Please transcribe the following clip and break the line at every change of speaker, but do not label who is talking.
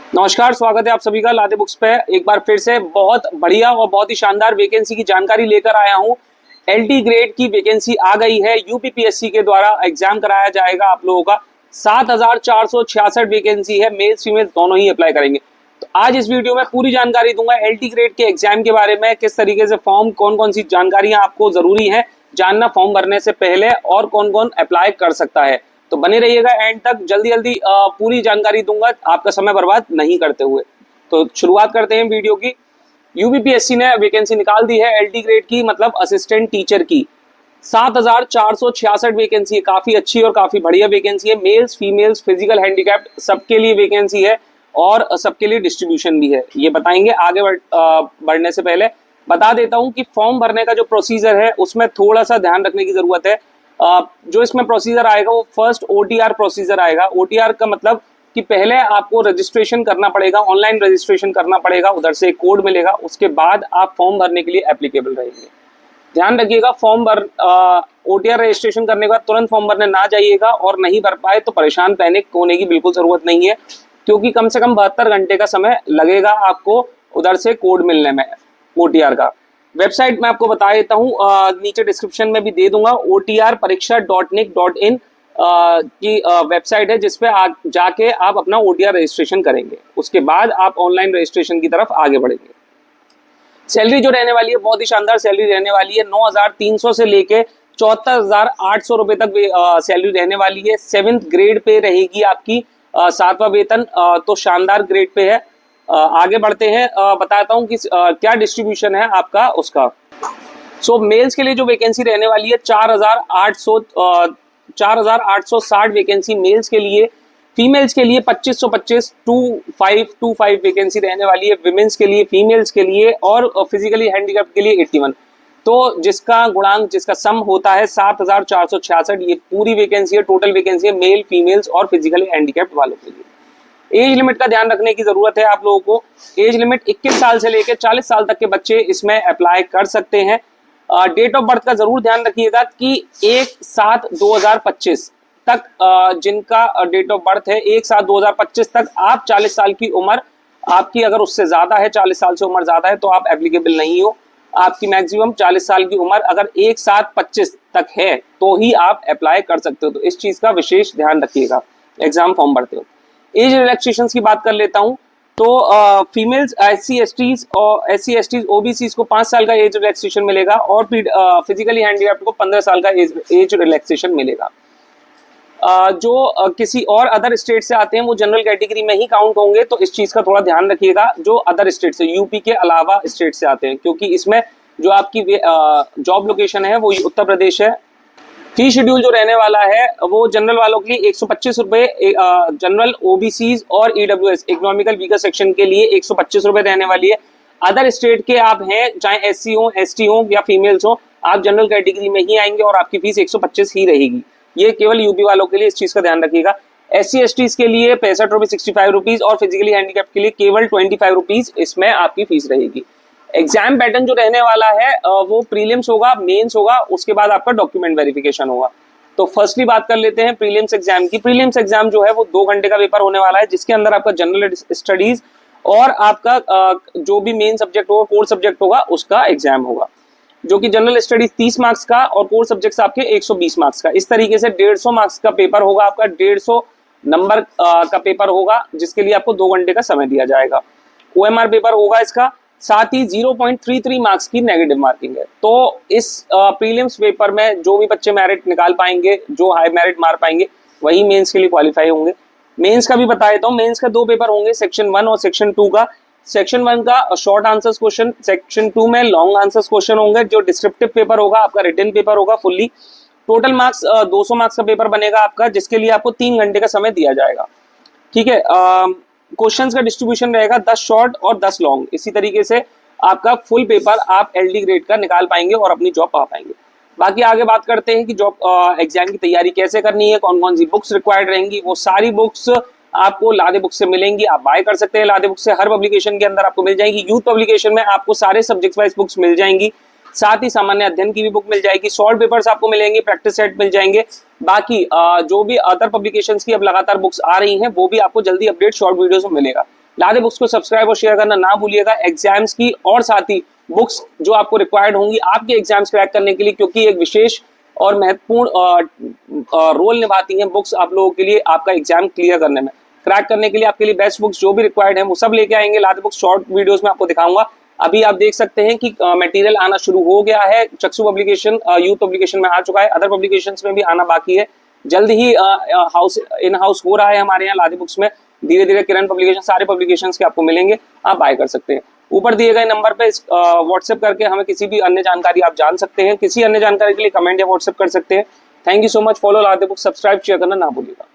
नमस्कार, स्वागत है आप सभी का लादे बुक्स पे। एक बार फिर से बहुत बढ़िया और बहुत ही शानदार वैकेंसी की जानकारी लेकर आया हूँ। एलटी ग्रेड की वैकेंसी आ गई है। यूपीपीएससी के द्वारा एग्जाम कराया जाएगा आप लोगों का। 7,466 वैकेंसी है। मेल्स फीमेल दोनों ही अप्लाई करेंगे। तो आज इस वीडियो में पूरी जानकारी दूंगा एलटी ग्रेड के एग्जाम के बारे में, किस तरीके से फॉर्म, कौन कौन सी जानकारियां आपको जरूरी है जानना फॉर्म भरने से पहले, और कौन कौन अप्लाई कर सकता है। तो बने रहिएगा एंड तक, जल्दी जल्दी पूरी जानकारी दूंगा आपका समय बर्बाद नहीं करते हुए। तो शुरुआत करते हैं वीडियो की। यूपीपीएससी ने वैकेंसी निकाल दी है एलटी ग्रेड की, मतलब असिस्टेंट टीचर की। 7,466 वैकेंसी है। काफी अच्छी और काफी बढ़िया वैकेंसी है। मेल्स फीमेल्स फिजिकल हैंडीकैप्ड सबके लिए वैकेंसी है और सबके लिए डिस्ट्रीब्यूशन भी है। ये बताएंगे आगे बढ़ने से पहले बता देता हूं कि फॉर्म भरने का जो प्रोसीजर है उसमें थोड़ा सा ध्यान रखने की जरूरत है। जो इसमें प्रोसीजर आएगा वो फर्स्ट ओटीआर प्रोसीजर आएगा। ओटीआर का मतलब कि पहले आपको रजिस्ट्रेशन करना पड़ेगा, ऑनलाइन रजिस्ट्रेशन करना पड़ेगा, उधर से एक कोड मिलेगा, उसके बाद आप फॉर्म भरने के लिए एप्लीकेबल रहेंगे। ध्यान रखिएगा, फॉर्म भर ओटीआर रजिस्ट्रेशन करने के बाद तुरंत फॉर्म भरने ना जाइएगा, और नहीं भर पाए तो परेशान पैनिक होने की बिल्कुल जरूरत नहीं है, क्योंकि कम से कम 72 घंटे का समय लगेगा आपको उधर से कोड मिलने में ओटीआर का। वेबसाइट मैं आपको बता देता हूँ, नीचे डिस्क्रिप्शन में भी दे दूंगा। otr-pariksha.nic.in की वेबसाइट है, जिसपे जाके आप अपना ओटीआर रजिस्ट्रेशन करेंगे। उसके बाद आप ऑनलाइन रजिस्ट्रेशन की तरफ आगे बढ़ेंगे। सैलरी जो रहने वाली है बहुत ही शानदार सैलरी रहने वाली है। 9,300 से लेके 74,800 रुपए तक सैलरी रहने वाली है। 7th ग्रेड पे रहेगी आपकी, 7वां वेतन, तो शानदार ग्रेड पे है। आगे बढ़ते हैं, बताता हूं कि क्या डिस्ट्रीब्यूशन है आपका उसका। सो मेल्स के लिए जो वैकेंसी रहने वाली है 4,860 वैकेंसी मेल्स के लिए। फीमेल्स के लिए 2525 2525 वैकेंसी रहने वाली है विमेंस के लिए, फीमेल्स के लिए, और फिजिकली हैंडीकैप्ड के लिए 81। तो जिसका गुणांक, जिसका सम होता है 7,466। ये पूरी वैकेंसी है, टोटल वैकेंसी है मेल, फीमेल्स और फिजिकली हैंडीकैप्ड वालों के लिए। एज लिमिट का ध्यान रखने की जरूरत है आप लोगों को। एज लिमिट 21 साल से लेकर 40 साल तक के बच्चे इसमें अप्लाई कर सकते हैं। डेट ऑफ बर्थ का जरूर ध्यान रखिएगा कि 1/7/2025 तक जिनका डेट ऑफ बर्थ है 1/7/2025 तक, आप 40 साल की उम्र आपकी अगर उससे ज्यादा है, 40 साल से उम्र ज्यादा है, तो आप एप्लीकेबल नहीं हो। आपकी मैक्सिमम 40 साल की उम्र अगर 1/7/25 तक है तो ही आप अप्लाई कर सकते हो। तो इस चीज का विशेष ध्यान रखिएगा एग्जाम फॉर्म भरते हो। एज रिलैक्सेशन की बात कर लेता हूं, तो फीमेल्स, एससी एसटीज ओबीसी को 5 साल का एज रिलैक्सेशन मिलेगा, और फिजिकली हैंडीकैप्ड को 15 साल का एज रिलैक्सेशन मिलेगा। जो किसी और अदर स्टेट से आते हैं वो जनरल कैटेगरी में ही काउंट होंगे, तो इस चीज का थोड़ा ध्यान रखिएगा। जो अदर स्टेट से, यूपी के अलावा स्टेट से आते हैं, क्योंकि इसमें जो आपकी जॉब लोकेशन है वो उत्तर प्रदेश है। फी शेड्यूल जो रहने वाला है वो जनरल वालों के लिए 125 रुपए, जनरल ओबीसीज और ईडब्ल्यूएस इकोनॉमिकल वीकर सेक्शन के लिए 125 रुपए रहने वाली है। अदर स्टेट के आप हैं, चाहे एससी हो, एसटी हो या फीमेल्स हो, आप जनरल कैटेगरी में ही आएंगे और आपकी फीस 125 ही रहेगी। ये केवल यूपी वालों के लिए, इस चीज का ध्यान रखिएगा। एससी एसटीज के लिए 65 रुपए 65 रुपीज, और फिजिकली हैंडीकैप के लिए केवल 25 रुपीज इसमें आपकी फीस रहेगी। एग्जाम पैटर्न जो रहने वाला है वो प्रीलिम्स होगा, मेंस होगा, उसके बाद आपका डॉक्यूमेंट वेरिफिकेशन होगा। तो फर्स्टली बात कर लेते हैं प्रीलिम्स एग्जाम की। प्रीलिम्स एग्जाम जो है वो 2 घंटे का पेपर होने वाला है, जिसके अंदर आपका जनरल स्टडीज और आपका जो भी मेन सब्जेक्ट होगा, कोर सब्जेक्ट होगा, उसका एग्जाम होगा, जो कि जनरल स्टडीज 30 मार्क्स का और कोर सब्जेक्ट्स आपके 120 मार्क्स का। इस तरीके से 150 मार्क्स का पेपर होगा आपका, 150 नंबर का पेपर होगा, जिसके लिए आपको 2 घंटे का समय दिया जाएगा। ओएमआर पेपर होगा इसका, साथ ही 0.33 मार्क्स की नेगेटिव मार्किंग है। तो इस प्रीलिम्स पेपर में जो भी बच्चे मेरिट निकाल पाएंगे, जो हाई मेरिट मार पाएंगे, वही मेंस के लिए क्वालिफाई होंगे। मेंस का भी बता देता हूँ, मेंस का 2 पेपर होंगे, सेक्शन 1 और सेक्शन 2 का। सेक्शन 1 का शॉर्ट आंसर्स क्वेश्चन, सेक्शन 2 में लॉन्ग आंसर्स क्वेश्चन होंगे। जो डिस्क्रिप्टिव पेपर होगा आपका, रिटन पेपर होगा फुल्ली। टोटल मार्क्स 200 मार्क्स का पेपर बनेगा आपका, जिसके लिए आपको 3 घंटे का समय दिया जाएगा। ठीक है, क्वेश्चंस का डिस्ट्रीब्यूशन रहेगा 10 शॉर्ट और 10 लॉन्ग। इसी तरीके से आपका फुल पेपर आप एलडी ग्रेड का निकाल पाएंगे और अपनी जॉब पा पाएंगे। बाकी आगे बात करते हैं कि जॉब एग्जाम की तैयारी कैसे करनी है, कौन कौन सी बुक्स रिक्वायर्ड रहेंगी। वो सारी बुक्स आपको लादे बुक से मिलेंगी, आप बाय कर सकते हैं लादे बुक से। हर पब्लिकेशन के अंदर आपको मिल जाएगी। यूथ पब्लिकेशन में आपको सारे सब्जेक्ट वाइज बुक्स मिल जाएंगी, साथ ही सामान्य अध्ययन की भी बुक मिल जाएगी, शॉर्ट पेपर्स आपको मिलेंगे, प्रैक्टिस सेट मिल जाएंगे। बाकी जो भी अदर पब्लिकेशंस की अब लगातार बुक्स आ रही हैं वो भी आपको जल्दी अपडेट शॉर्ट वीडियोस में मिलेगा। लादे बुक्स को सब्सक्राइब और शेयर करना ना भूलिएगा एग्जाम्स की, और साथ ही बुक्स जो आपको रिक्वायर्ड होंगी आपके एग्जाम्स क्रैक करने के लिए, क्योंकि एक विशेष और महत्वपूर्ण रोल निभाती हैं बुक्स आप लोगों के लिए आपका एग्जाम क्लियर करने में। क्रैक करने के लिए आपके लिए बेस्ट बुक्स जो भी रिक्वायर्ड है वो सब लेके आएंगे लादे बुक्स। शॉर्ट वीडियोस में आपको दिखाऊंगा। अभी आप देख सकते हैं कि मटेरियल आना शुरू हो गया है। चक्षु पब्लिकेशन यूथ पब्लिकेशन में आ चुका है, अदर पब्लिकेशंस में भी आना बाकी है। जल्द ही इन हाउस हो रहा है हमारे यहाँ लादे बुक्स में। धीरे धीरे किरण पब्लिकेशन सारे पब्लिकेशंस के आपको मिलेंगे, आप बाय कर सकते हैं। ऊपर दिए गए नंबर पे व्हाट्सएप करके हमें किसी भी अन्य जानकारी आप जान सकते हैं। किसी अन्य जानकारी के लिए कमेंट या व्हाट्सएप कर सकते हैं। Thank you so much. Follow लादे बुक्स, सब्सक्राइब शेयर करना ना भूलिएगा।